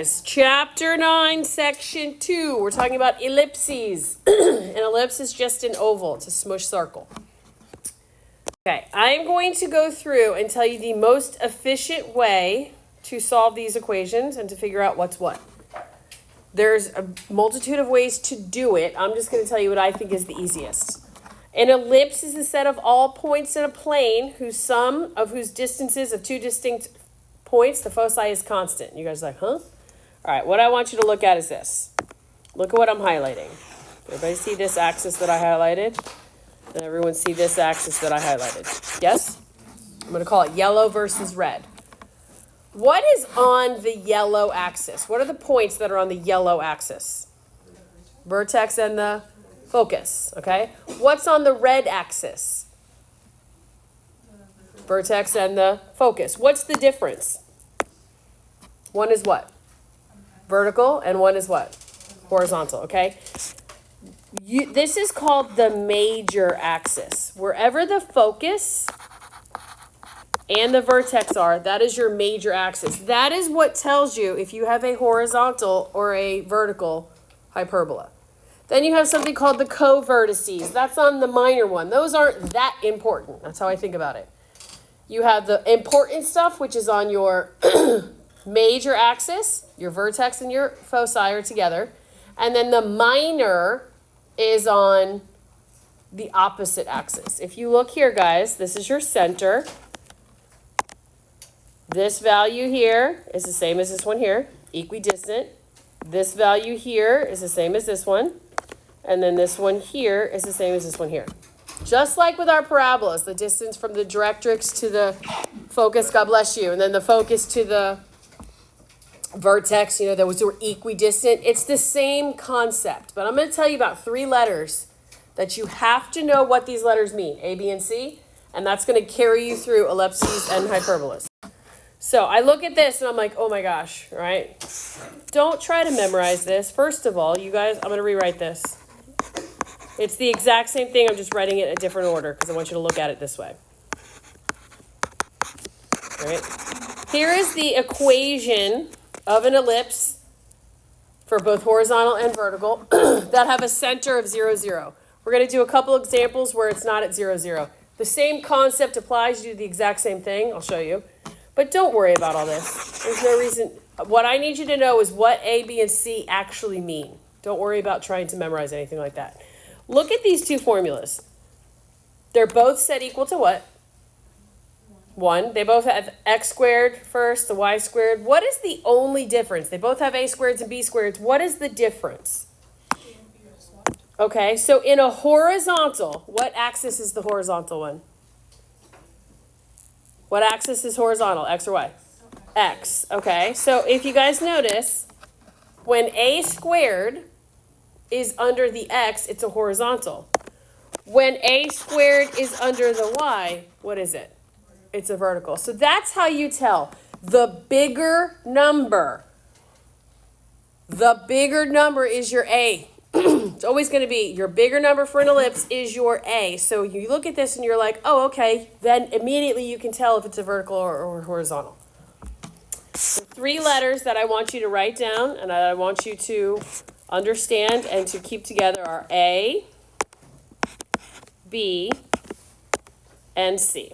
Chapter 9, Section 2. We're talking about ellipses. An ellipse is just an oval. It's a smush circle. Okay, I'm going to go through and tell you the most efficient way to solve these equations and to figure out what's what. There's a multitude of ways to do it. I'm just going to tell you what I think is the easiest. An ellipse is a set of all points in a plane whose sum of whose distances of two distinct points, the foci, is constant. You guys are like, huh? All right, what I want you to look at is this. Look at what I'm highlighting. Everybody see this axis that I highlighted? And everyone see this axis that I highlighted? Yes? I'm going to call it yellow versus red. What is on the yellow axis? What are the points that are on the yellow axis? Vertex and the focus, okay? What's on the red axis? Vertex and the focus. What's the difference? One is what? Vertical, and one is what? Horizontal, okay? This is called the major axis. Wherever the focus and the vertex are, that is your major axis. That is what tells you if you have a horizontal or a vertical hyperbola. Then you have something called the co-vertices. That's on the minor one. Those aren't that important. That's how I think about it. You have the important stuff, which is on your major axis. Your vertex and your foci are together. And then the minor is on the opposite axis. If you look here, guys, this is your center. This value here is the same as this one here, equidistant. This value here is the same as this one. And then this one here is the same as this one here. Just like with our parabolas, the distance from the directrix to the focus, God bless you, and then the focus to the vertex, those were equidistant. It's the same concept, but I'm going to tell you about 3 letters that you have to know what these letters mean, A, B, and C, and that's going to carry you through ellipses and hyperbolas. So I look at this and I'm like, oh my gosh, right? Don't try to memorize this. First of all, you guys, I'm going to rewrite this. It's the exact same thing. I'm just writing it in a different order because I want you to look at it this way. All right. Here is the equation of an ellipse for both horizontal and vertical that have a center of 0, 0. We're going to do a couple examples where it's not at 0, 0. The same concept applies. You do the exact same thing. I'll show you. But don't worry about all this. There's no reason. What I need you to know is what A, B, and C actually mean. Don't worry about trying to memorize anything like that. Look at these two formulas. They're both set equal to what? 1. They both have x squared first, the y squared. What is the only difference? They both have a squareds and b squareds. What is the difference? Okay, so in a horizontal, what axis is the horizontal one? What axis is horizontal, x or y? X, okay. So if you guys notice, when a squared is under the x, it's a horizontal. When a squared is under the y, what is it? It's a vertical. So that's how you tell. The bigger number is your A. It's always going to be your bigger number for an ellipse is your A. So you look at this and you're like, oh, okay. Then immediately you can tell if it's a vertical or horizontal. The 3 letters that I want you to write down and I want you to understand and to keep together are A, B, and C.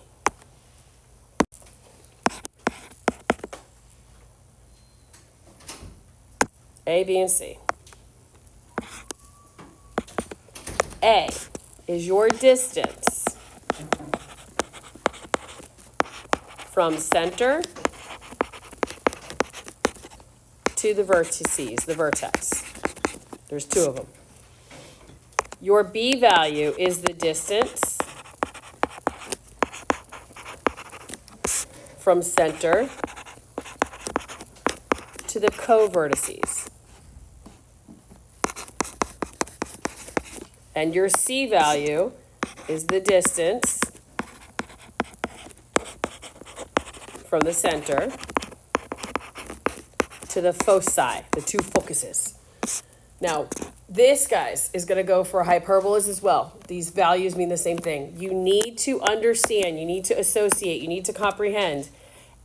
A, B, and C. A is your distance from center to the vertices, the vertex. There's 2 of them. Your B value is the distance from center to the co-vertices. And your C value is the distance from the center to the foci, the 2 focuses. Now, this, guys, is going to go for hyperbolas as well. These values mean the same thing. You need to understand, you need to associate, you need to comprehend.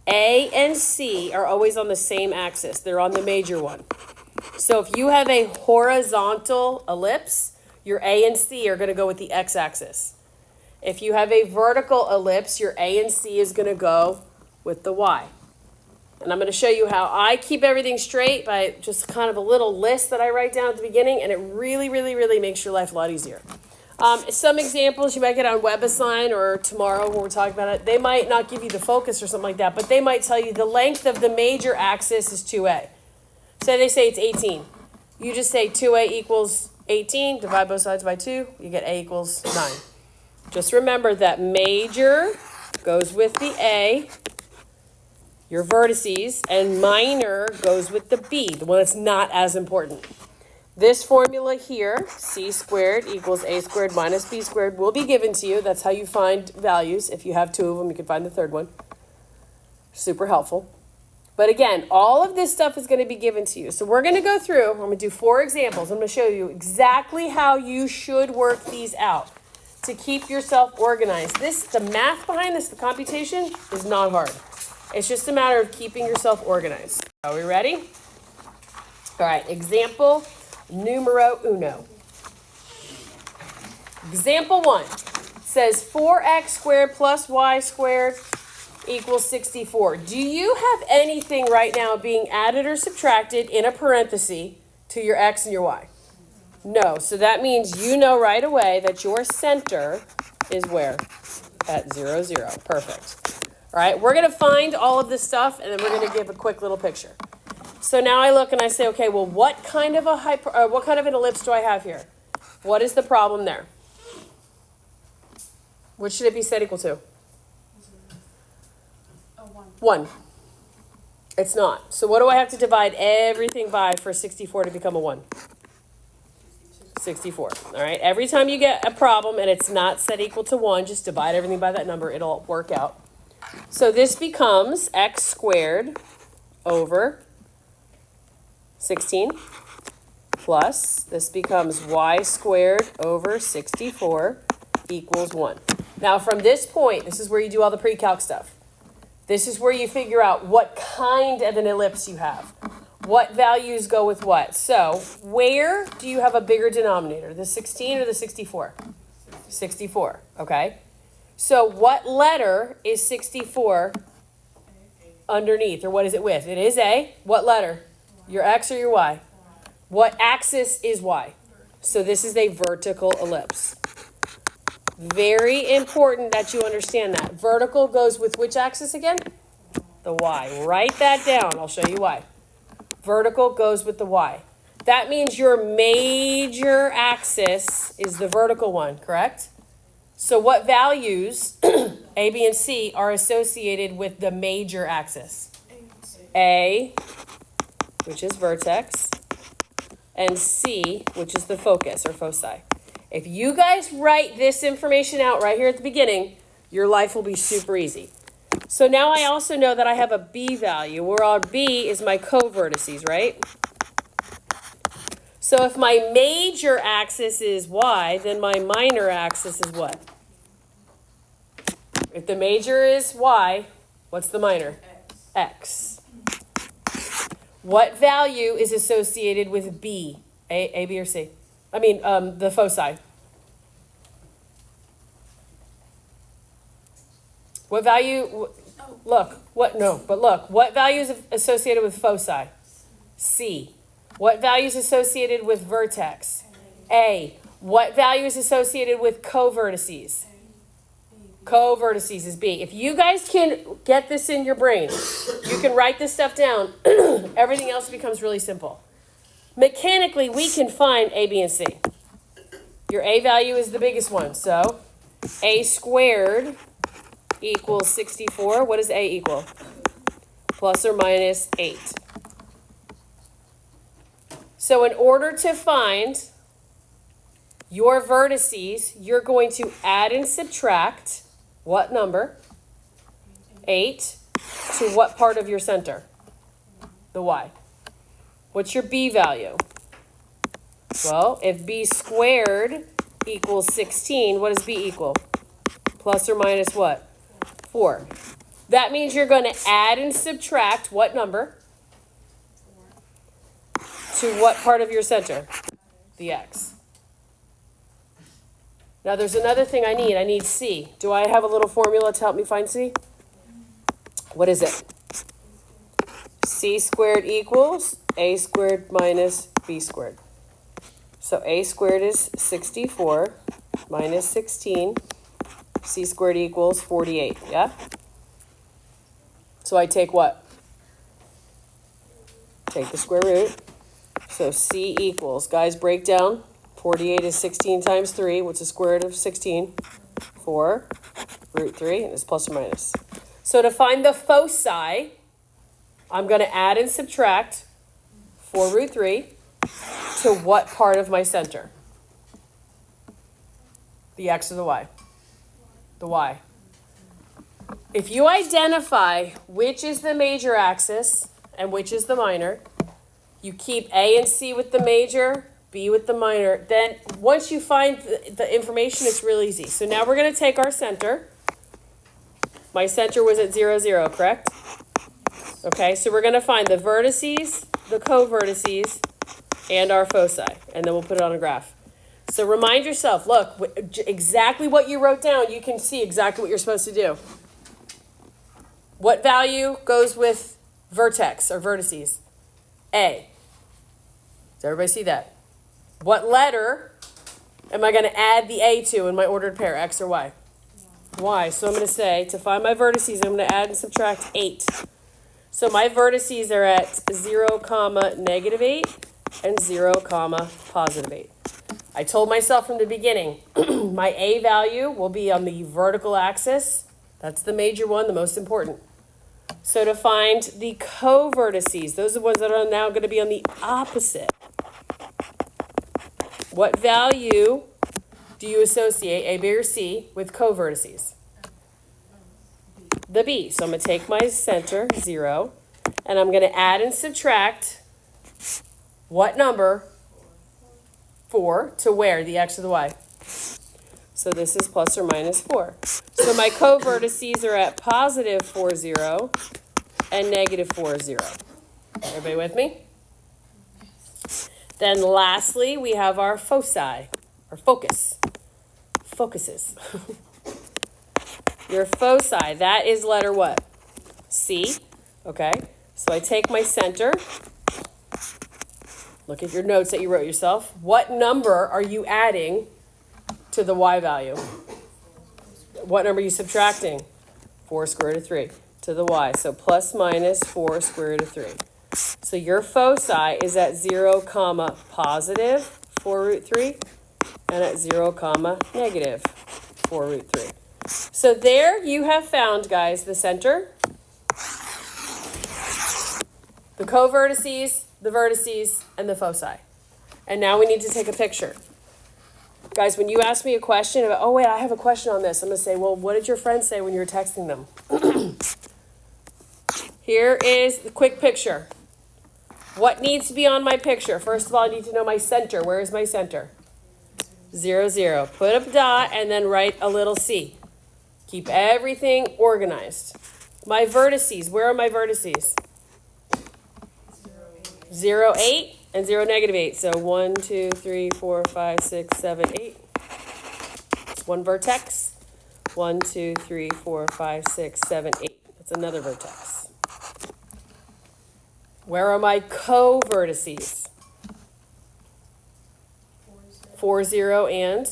A and C are always on the same axis. They're on the major one. So if you have a horizontal ellipse, your A and C are going to go with the x-axis. If you have a vertical ellipse, your A and C is going to go with the y. And I'm going to show you how I keep everything straight by just kind of a little list that I write down at the beginning, and it really, really, really makes your life a lot easier. Some examples you might get on WebAssign or tomorrow when we're talking about it, they might not give you the focus or something like that, but they might tell you the length of the major axis is 2a. So they say it's 18. You just say 2a equals 18, divide both sides by 2, you get a equals 9. Just remember that major goes with the A, your vertices, and minor goes with the B, the one that's not as important. This formula here, c squared equals a squared minus b squared, will be given to you. That's how you find values. If you have two of them, you can find the third one. Super helpful. But again, all of this stuff is going to be given to you. So we're going to go through, I'm going to do 4 examples. I'm going to show you exactly how you should work these out to keep yourself organized. The math behind this, the computation, is not hard. It's just a matter of keeping yourself organized. Are we ready? All right, example numero uno. Example 1 says 4x squared plus y squared equals 64. Do you have anything right now being added or subtracted in a parenthesis to your x and your y? No. So that means you know right away that your center is where? At 0, 0. Perfect. All right, we're going to find all of this stuff, and then we're going to give a quick little picture. So now I look and I say, okay, well, what kind of an ellipse do I have here? What is the problem there? What should it be set equal to? 1. It's not. So what do I have to divide everything by for 64 to become a 1? 64. All right. Every time you get a problem and it's not set equal to 1, just divide everything by that number. It'll work out. So this becomes x squared over 16 plus, this becomes y squared over 64 equals 1. Now from this point, this is where you do all the pre-calc stuff. This is where you figure out what kind of an ellipse you have. What values go with what. So where do you have a bigger denominator, the 16 or the 64? 64, okay. So what letter is 64 underneath, or what is it with? It is A. What letter? Your X or your Y? What axis is Y? So this is a vertical ellipse. Very important that you understand that. Vertical goes with which axis again? The Y. Write that down. I'll show you why. Vertical goes with the Y. That means your major axis is the vertical one, correct? So what values, A, B, and C, are associated with the major axis? A, which is vertex, and C, which is the focus or foci. If you guys write this information out right here at the beginning, your life will be super easy. So now I also know that I have a B value, where our B is my co-vertices, right? So if my major axis is Y, then my minor axis is what? If the major is Y, what's the minor? X. What value is associated with B? A, B, or C? I mean, the foci. What value, look, what value is associated with foci? C. What value is associated with vertex? A. What value is associated with co-vertices? Co-vertices is B. If you guys can get this in your brain, you can write this stuff down. Everything else becomes really simple. Mechanically, we can find A, B, and C. Your A value is the biggest one. So A squared equals 64. What does A equal? Plus or minus 8. So in order to find your vertices, you're going to add and subtract what number? 8 to what part of your center? The Y. What's your B value? Well, if B squared equals 16, what does B equal? Plus or minus what? 4. That means you're going to add and subtract what number? To what part of your center? The x. Now there's another thing I need. I need c. Do I have a little formula to help me find c? What is it? C squared equals a squared minus b squared. So a squared is 64 minus 16. C squared equals 48, yeah? So I take what? Take the square root. So c equals, guys, break down. 48 is 16 times 3. What's the square root of 16? 4 root 3, and it's plus or minus. So to find the foci, I'm going to add and subtract 4 root 3 to what part of my center? The x or the y? The y. If you identify which is the major axis and which is the minor, you keep A and C with the major, B with the minor. Then once you find the information, it's real easy. So now we're going to take our center. My center was at 0, 0, correct? Okay, so we're going to find the vertices, the co-vertices, and our foci. And then we'll put it on a graph. So remind yourself, look, exactly what you wrote down, you can see exactly what you're supposed to do. What value goes with vertex or vertices? A. Does everybody see that? What letter am I going to add the A to in my ordered pair, X or Y? Y. So I'm going to say, to find my vertices, I'm going to add and subtract 8. So my vertices are at 0, comma, negative 8 and 0, comma, positive 8. I told myself from the beginning, my A value will be on the vertical axis. That's the major one, the most important. So to find the co-vertices, those are the ones that are now going to be on the opposite. What value do you associate, A, B, or C, with co-vertices? The B. So I'm going to take my center, 0, and I'm going to add and subtract what number? 4 to where? The X or the Y? So this is plus or minus 4. So my co-vertices are at positive 4, 0 and negative 4, 0. Everybody with me? Then lastly, we have our foci, or focus. Focuses. Your foci, that is letter what? C. Okay. So I take my center. Look at your notes that you wrote yourself. What number are you adding to the y value? What number are you subtracting? 4 square root of 3 to the y. So plus minus 4 square root of 3. So your foci is at 0, comma, positive 4 root 3 and at 0, comma, negative 4 root 3. So there you have found, guys, the center, the co-vertices, the vertices, and the foci. And now we need to take a picture. Guys, when you ask me a question about, oh, wait, I have a question on this, I'm going to say, well, what did your friends say when you were texting them? Here is the quick picture. What needs to be on my picture? First of all, I need to know my center. Where is my center? 0, 0. Put a dot and then write a little C. Keep everything organized. My vertices. Where are my vertices? 0, 8 and 0, negative 8. So 1, 2, 3, 4, 5, 6, 7, 8. It's one vertex. 1, 2, 3, 4, 5, 6, 7, 8. That's another vertex. Where are my co-vertices? 4, 0, and,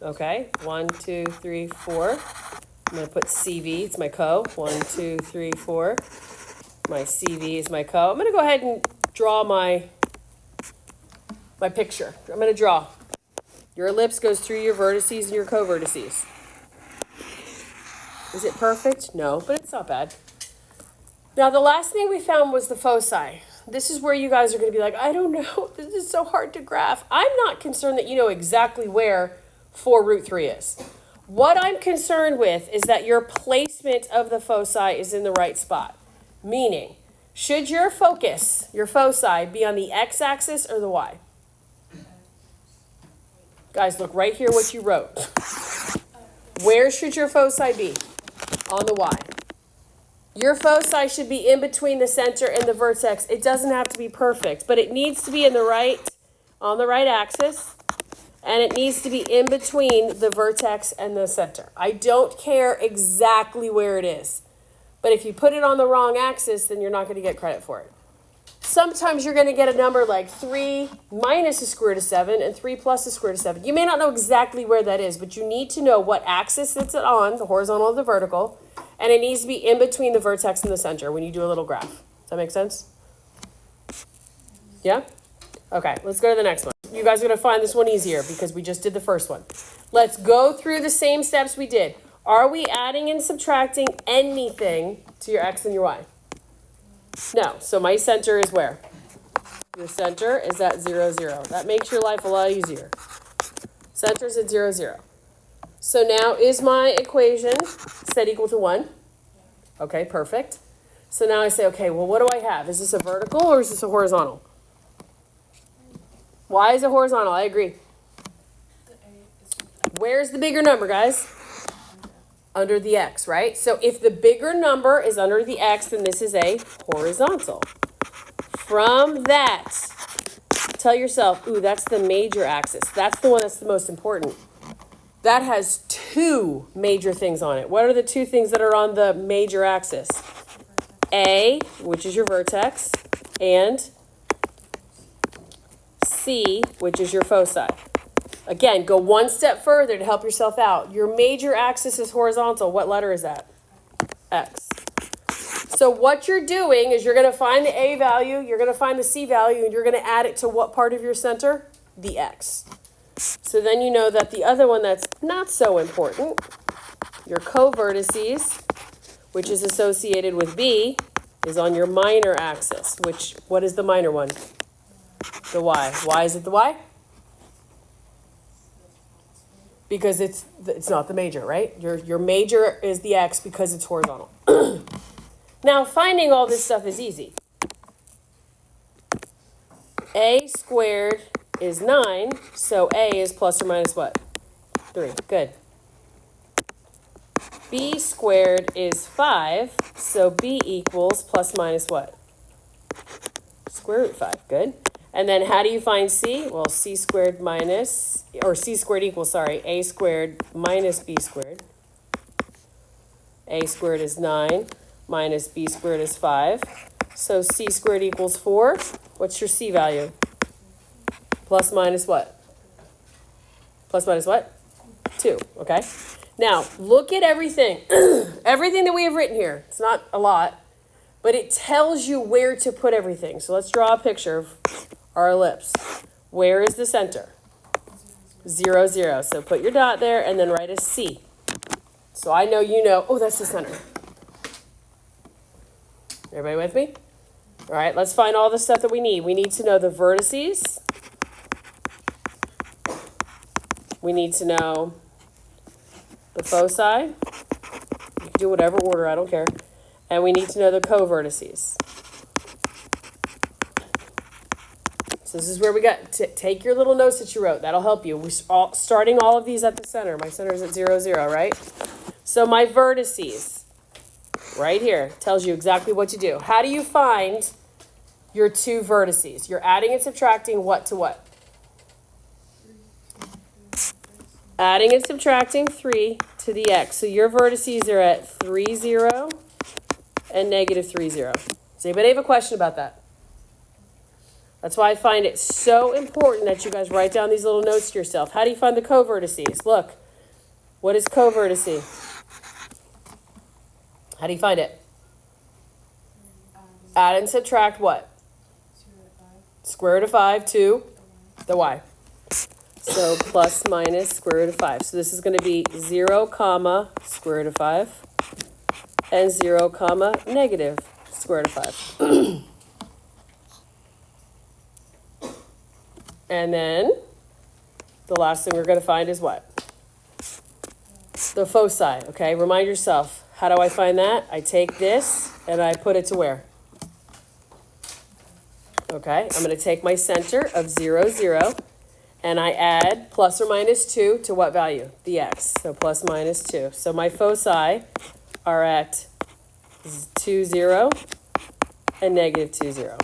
okay, 1, 2, 3, 4. I'm going to put CV, it's my co. 1, 2, 3, 4. My CV is my co. I'm going to go ahead and draw my picture. I'm going to draw. Your ellipse goes through your vertices and your co-vertices. Is it perfect? No, but it's not bad. Now, the last thing we found was the foci. This is where you guys are going to be like, I don't know. This is so hard to graph. I'm not concerned that you know exactly where 4 root 3 is. What I'm concerned with is that your placement of the foci is in the right spot. Meaning, should your focus, your foci, be on the x-axis or the y? Guys, look right here what you wrote. Where should your foci be? On the y. Your foci should be in between the center and the vertex. It doesn't have to be perfect, but it needs to be on the right axis, and it needs to be in between the vertex and the center. I don't care exactly where it is, but if you put it on the wrong axis, then you're not going to get credit for it. Sometimes you're going to get a number like 3 minus the square root of 7 and 3 plus the square root of 7. You may not know exactly where that is, but you need to know what axis it's on, the horizontal or the vertical, and it needs to be in between the vertex and the center when you do a little graph. Does that make sense? Yeah? Okay, let's go to the next one. You guys are going to find this one easier because we just did the first one. Let's go through the same steps we did. Are we adding and subtracting anything to your x and your y? No. So my center is where? Your center is at 0, 0. That makes your life a lot easier. Center's at 0, 0. So now is my equation set equal to 1? Okay, perfect. So now I say, okay, well, what do I have? Is this a vertical or is this a horizontal? Why is it horizontal? I agree. Where's the bigger number, guys? Under the x, right? So if the bigger number is under the x, then this is a horizontal. From that, tell yourself, ooh, that's the major axis. That's the one that's the most important. That has 2 major things on it. What are the 2 things that are on the major axis? A, which is your vertex, and C, which is your foci. Again, go one step further to help yourself out. Your major axis is horizontal. What letter is that? X. So what you're doing is you're going to find the A value, you're going to find the C value, and you're going to add it to what part of your center? The X. So then you know that the other one that's not so important, your co-vertices, which is associated with B, is on your minor axis. What is the minor one? The Y. Why is it the Y? Because it's not the major, right? Your major is the X because it's horizontal. Now, finding all this stuff is easy. A squared is 9, so A is plus or minus what? 3. Good. B squared is 5, so B equals plus minus what? Square root 5. Good. And then how do you find C? Well, C squared equals, A squared minus B squared. A squared is 9 minus B squared is 5. So C squared equals 4. What's your C value? Plus minus what? Plus minus what? 2, okay? Now, look at everything. Everything that we have written here. It's not a lot, but it tells you where to put everything. So let's draw a picture of our ellipse. Where is the center? 0, 0. So put your dot there and then write a C. So I know you know, oh, that's the center. Everybody with me? All right, let's find all the stuff that we need. We need to know the vertices. We need to know the foci. You can do whatever order, I don't care. And we need to know the co-vertices. So this is where we got to take your little notes that you wrote. That'll help you. We're starting all of these at the center. My center is at 0, 0, right? So my vertices, right here, tells you exactly what to do. How do you find your 2 vertices? You're adding and subtracting what to what? Adding and subtracting 3 to the x. So your vertices are at 3, 0 and negative 3, 0. Does anybody have a question about that? That's why I find it so important that you guys write down these little notes to yourself. How do you find the co-vertices? Look, what is co-vertice? How do you find it? Add and subtract what? Square root of 5 to the y. So plus minus square root of 5. So this is going to be 0, comma, square root of 5 and 0, comma, negative square root of 5. And then the last thing we're going to find is what? The foci, okay? Remind yourself, how do I find that? I take this and I put it to where? Okay, I'm going to take my center of 0, 0, and I add plus or minus 2 to what value? The x, so plus minus 2. So my foci are at 2, 0, and negative 2, 0.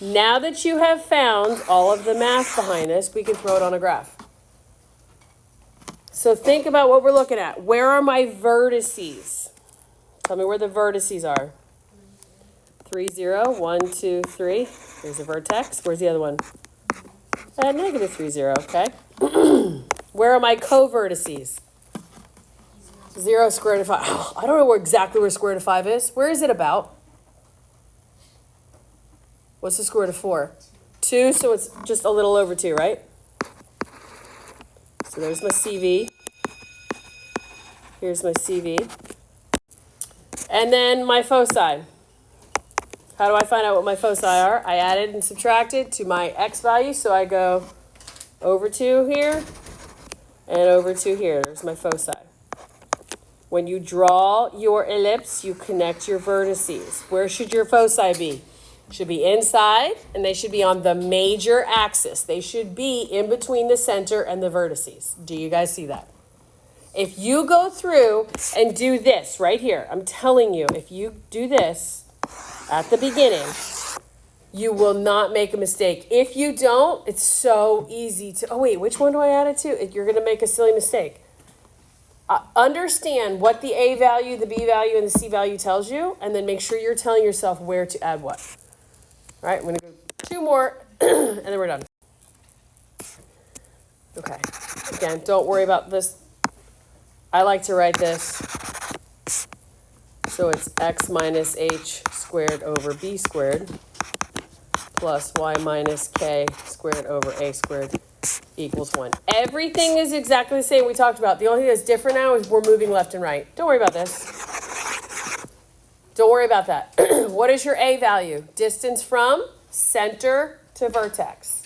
Now that you have found all of the math behind this, we can throw it on a graph. So think about what we're looking at. Where are my vertices? Tell me where the vertices are. 3, 0, 1, 2, 3. There's a vertex. Where's the other one? At negative 3, 0, okay. Where are my co-vertices? 0, square root of 5. Oh, I don't know exactly where square root of 5 is. Where is it about? What's the square root of 4? 2, so it's just a little over 2, right? So there's my CV. Here's my CV. And then my foci. How do I find out what my foci are? I added and subtracted to my x value, so I go over 2 here and over 2 here. There's my foci. When you draw your ellipse, you connect your vertices. Where should your foci be? Should be inside, and they should be on the major axis. They should be in between the center and the vertices. Do you guys see that? If you go through and do this right here, I'm telling you, if you do this at the beginning, you will not make a mistake. If you don't, it's so easy to, oh wait, which one do I add it to? You're gonna make a silly mistake. Understand what the A value, the B value, and the C value tells you, and then make sure you're telling yourself where to add what. All right, I'm gonna go 2 more, and then we're done. Okay, again, don't worry about this. I like to write this. So it's x minus h squared over b squared plus y minus k squared over a squared equals 1. Everything is exactly the same we talked about. The only thing that's different now is we're moving left and right. Don't worry about this. Don't worry about that. What is your A value? Distance from center to vertex.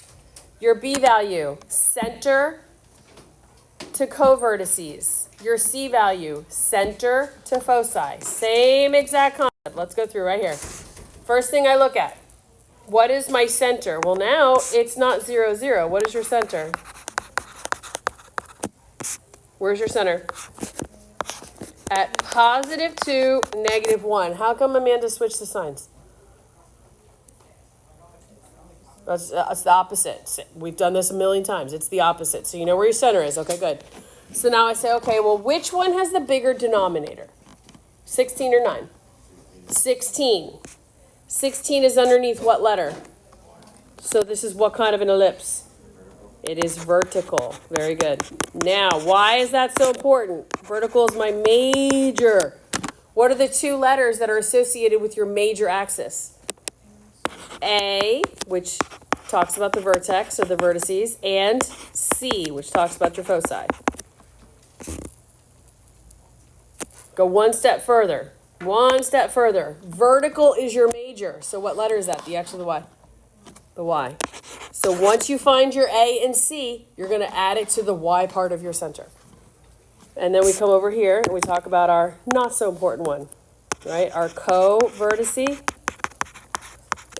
Your B value, center to co-vertices. Your C value, center to foci. Same exact concept. Let's go through right here. First thing I look at, what is my center? Well, now it's not 0, 0. What is your center? Where's your center? At positive 2, negative 1. How come Amanda switched the signs? That's the opposite. We've done this a million times. It's the opposite. So you know where your center is. Okay, good. So now I say, okay, well, which one has the bigger denominator? 16 or 9? 16. 16 is underneath what letter? So this is what kind of an ellipse? It is vertical. Very good. Now, why is that so important? Vertical is my major. What are the 2 letters that are associated with your major axis? A, which talks about the vertex or the vertices, and C, which talks about your foci. Go one step further. One step further. Vertical is your major. So what letter is that? The X or the Y? The Y. So once you find your A and C, you're going to add it to the Y part of your center. And then we come over here and we talk about our not so important one, right? Our co-vertice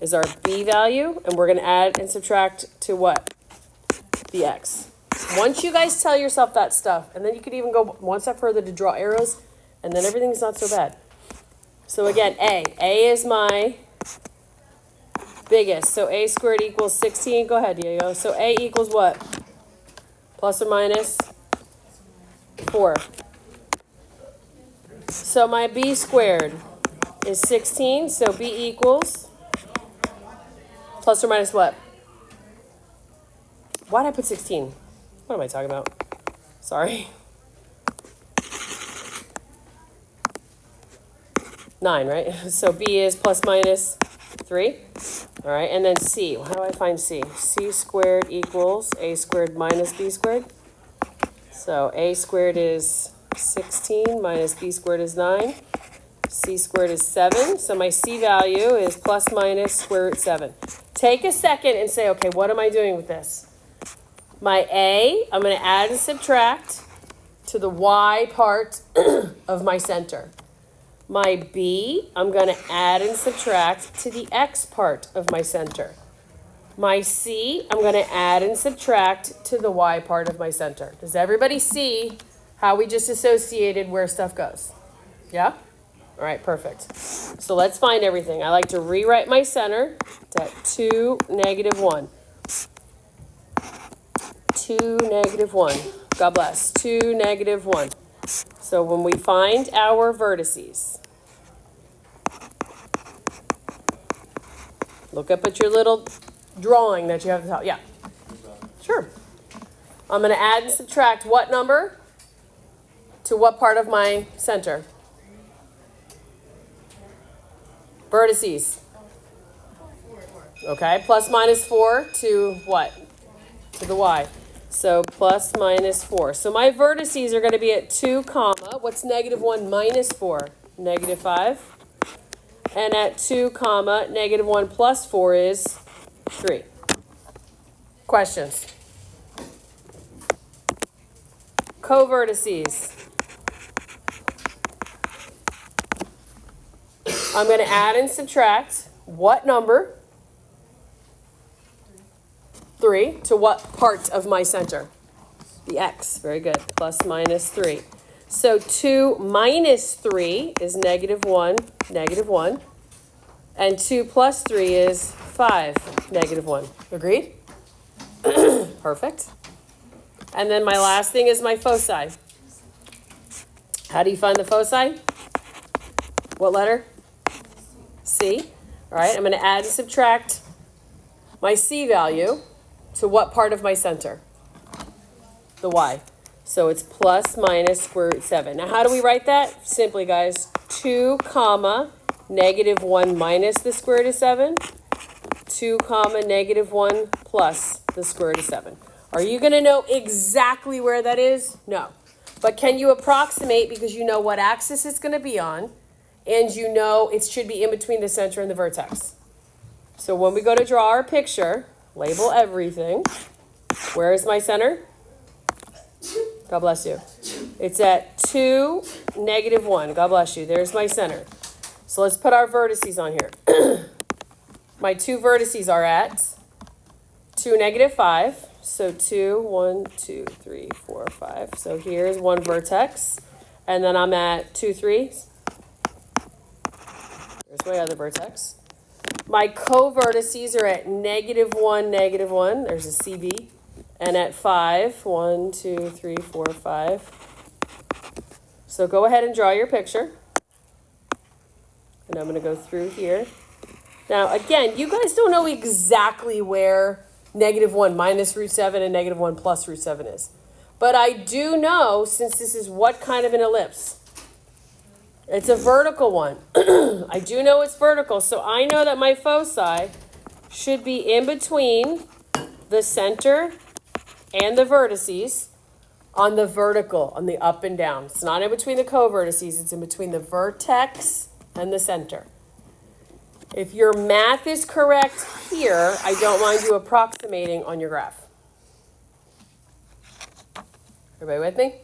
is our B value, and we're going to add and subtract to what? The X. Once you guys tell yourself that stuff, and then you could even go one step further to draw arrows, and then everything's not so bad. So again, A. A is my biggest. So A squared equals 16. Go ahead, Diego. So A equals what? Plus or minus 4. So my B squared is 16. So B equals plus or minus what? Why did I put 16? What am I talking about? Sorry. 9, right? So B is plus minus 3. All right, and then C. How do I find C? C squared equals A squared minus B squared. So A squared is 16 minus B squared is 9. C squared is 7. So my C value is plus minus square root 7. Take a second and say, okay, what am I doing with this? My A, I'm going to add and subtract to the Y part of my center. My B, I'm going to add and subtract to the X part of my center. My C, I'm going to add and subtract to the Y part of my center. Does everybody see how we just associated where stuff goes? Yeah? All right, perfect. So let's find everything. I like to rewrite my center. It's at 2, -1. 2, -1. God bless. 2, -1. So when we find our vertices, look up at your little drawing that you have at the top. Yeah, sure. I'm going to add and subtract what number to what part of my center? Vertices. Okay, plus minus 4 to what? To the y. So plus minus 4. So my vertices are going to be at 2 comma. What's -1 minus 4? -5. And at 2 comma, -1 plus 4 is 3. Questions? Covertices. I'm going to add and subtract what number? 3 to what part of my center? The x. Very good. Plus minus 3. So 2 minus 3 is -1, -1. And 2 plus 3 is 5, -1. Agreed? Perfect. And then my last thing is my foci. How do you find the foci? What letter? C. All right, I'm going to add and subtract my C value to what part of my center? The y. So it's plus minus square root 7. Now how do we write that? Simply, guys, 2 comma -1 minus the square root of 7. 2 comma -1 plus the square root of 7. Are you going to know exactly where that is? No. But can you approximate because you know what axis it's going to be on and you know it should be in between the center and the vertex. So when we go to draw our picture, label everything. Where is my center? God bless you. It's at 2, -1. God bless you. There's my center. So let's put our vertices on here. My two vertices are at 2, -5. So 2, 1, 2, 3, 4, 5. So here's one vertex. And then I'm at 2, 3. There's my other vertex. My co-vertices are at -1, -1. There's a CV. And at 5, 1, 2, 3, 4, 5. So go ahead and draw your picture. And I'm going to go through here. Now, again, you guys don't know exactly where -1 minus root 7 and -1 plus root 7 is. But I do know, since this is what kind of an ellipse? It's a vertical one. I do know it's vertical, so I know that my foci should be in between the center and the vertices on the vertical, on the up and down. It's not in between the co-vertices, it's in between the vertex and the center. If your math is correct here, I don't mind you approximating on your graph. Everybody with me?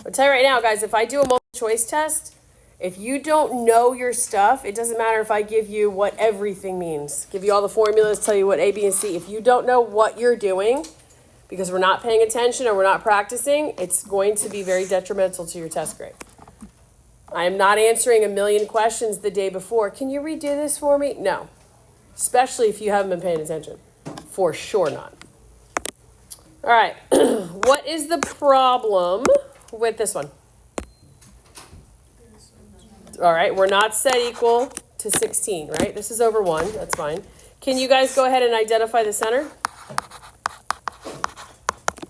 I'll tell you right now, guys, if I do a multiple choice test, if you don't know your stuff, it doesn't matter if I give you what everything means. Give you all the formulas, tell you what A, B, and C. If you don't know what you're doing, because we're not paying attention or we're not practicing, it's going to be very detrimental to your test grade. I am not answering a million questions the day before. Can you redo this for me? No. Especially if you haven't been paying attention. For sure not. All right. What is the problem with this one? All right. We're not set equal to 16, right? This is over 1. That's fine. Can you guys go ahead and identify the center?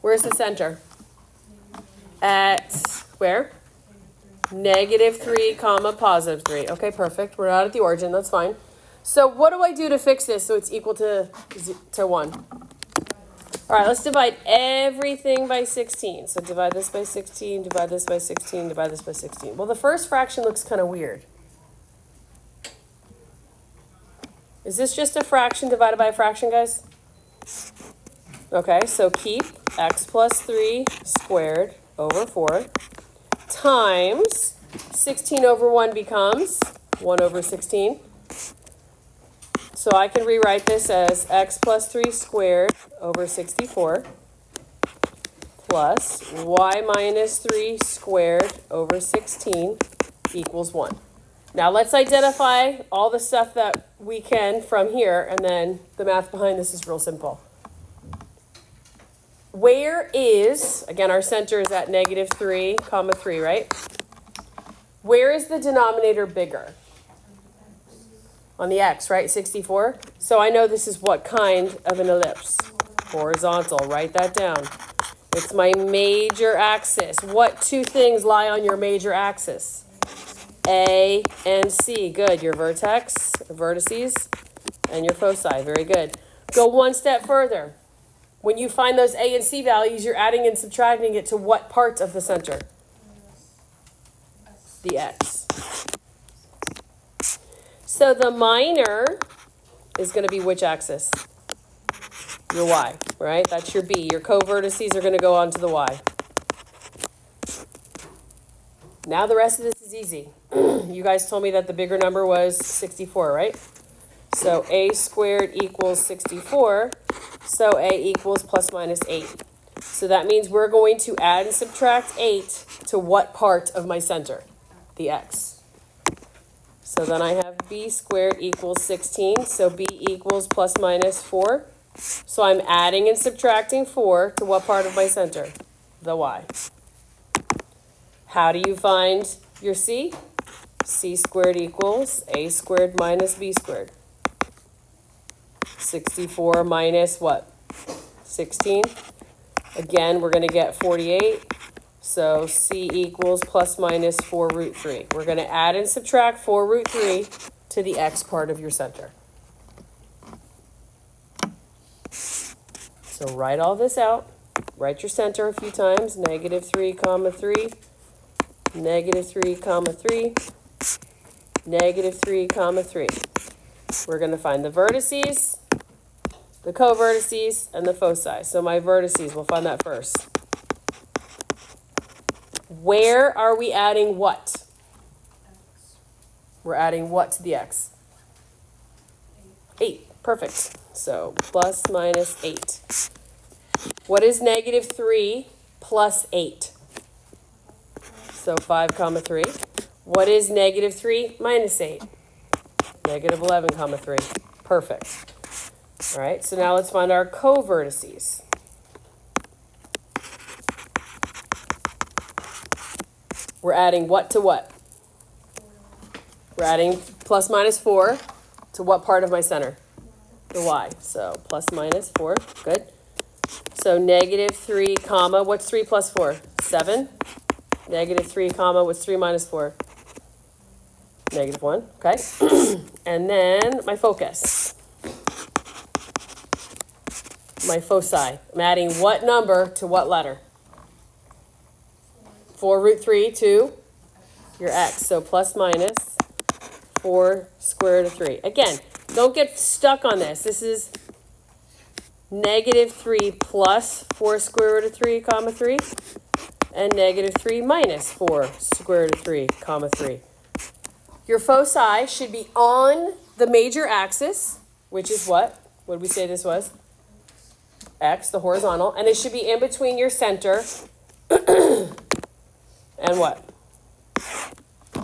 Where's the center? At where? -3, comma, +3. Okay, perfect. We're not at the origin. That's fine. So what do I do to fix this so it's equal to 1? All right, let's divide everything by 16. So divide this by 16, divide this by 16, divide this by 16. Well, the first fraction looks kind of weird. Is this just a fraction divided by a fraction, guys? Okay, so keep x plus 3 squared over 4 times 16 over 1 becomes 1 over 16. So I can rewrite this as x plus 3 squared over 64 plus y minus 3 squared over 16 equals 1. Now let's identify all the stuff that we can from here, and then the math behind this is real simple. Where is, again, our center is at -3, 3, right? Where is the denominator bigger? On the x, right? 64. So I know this is what kind of an ellipse? Horizontal. Write that down. It's my major axis. What two things lie on your major axis? A and C. Good. Your vertex, vertices, and your foci. Very good. Go one step further. When you find those A and C values, you're adding and subtracting it to what part of the center? The x. So the minor is going to be which axis? Your y, right? That's your B. Your co-vertices are going to go onto the y. Now the rest of this is easy. You guys told me that the bigger number was 64, right? So a squared equals 64. So a equals plus minus 8. So that means we're going to add and subtract 8 to what part of my center? The x. So then I have b squared equals 16. So b equals plus minus 4. So I'm adding and subtracting 4 to what part of my center? The y. How do you find your c? C squared equals a squared minus b squared. 64 minus what? 16. Again, we're going to get 48. So c equals plus minus 4 root 3. We're going to add and subtract 4 root 3 to the x part of your center. So write all this out. Write your center a few times. -3, 3. -3, 3. -3, 3. We're going to find the vertices, the co-vertices, and the foci. So my vertices, we'll find that first. Where are we adding what? We're adding what to the x? 8. Perfect. So plus minus 8. What is -3 plus 8? So 5, 3. What is -3 minus 8? -11, 3. Perfect. All right, so now let's find our co-vertices. We're adding what to what? We're adding plus minus 4 to what part of my center? The y. So plus minus 4. Good. So -3, comma, what's 3 plus 4? 7. -3, comma, what's 3 minus 4? -1. Okay. And then my focus. My foci. I'm adding what number to what letter? 4 root 3 to your x. So plus minus 4 square root of 3. Again, don't get stuck on this. This is -3 plus 4 square root of 3, 3. And -3 minus 4 square root of 3, 3. Your foci should be on the major axis, which is what? What did we say this was? X, the horizontal. And it should be in between your center and what?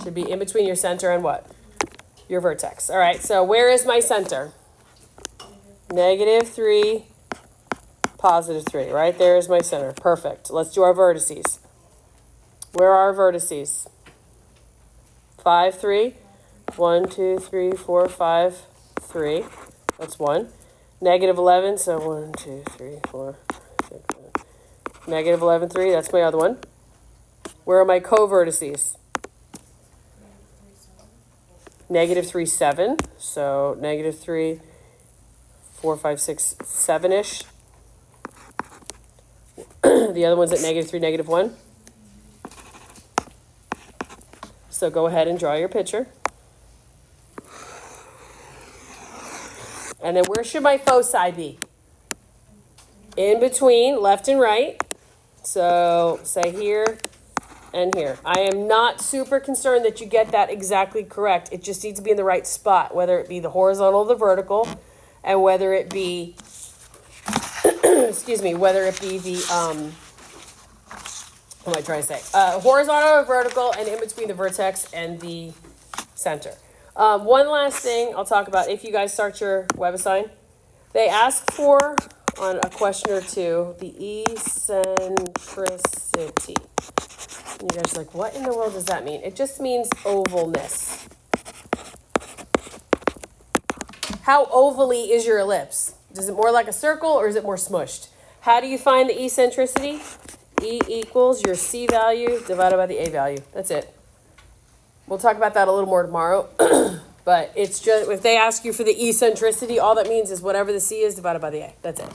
Should be in between your center and what? Your vertex. All right, so where is my center? -3, +3. Right there is my center. Perfect. Let's do our vertices. Where are our vertices? 5, 3. 1, 2, 3, 4, 5, 3. That's 1. -11, so 1, 2, 3, 4, 6, 7. -11, 3, that's my other one. Where are my co-vertices? -3, 7. So -3, 4, 5, 6, 7-ish. The other one's at -3, -1. So go ahead and draw your picture. And then where should my foci be? In between left and right. So say here and here. I am not super concerned that you get that exactly correct. It just needs to be in the right spot, whether it be the horizontal or the vertical, and whether it be, excuse me, whether it be the What am I trying to say? Horizontal or vertical, and in between the vertex and the center. One last thing I'll talk about if you guys start your web assign. They ask for, on a question or two, the eccentricity. And you guys are like, what in the world does that mean? It just means ovalness. How ovally is your ellipse? Is it more like a circle or is it more smushed? How do you find the eccentricity? E equals your C value divided by the A value. That's it. We'll talk about that a little more tomorrow. But it's just, if they ask you for the eccentricity, all that means is whatever the C is divided by the A. That's it.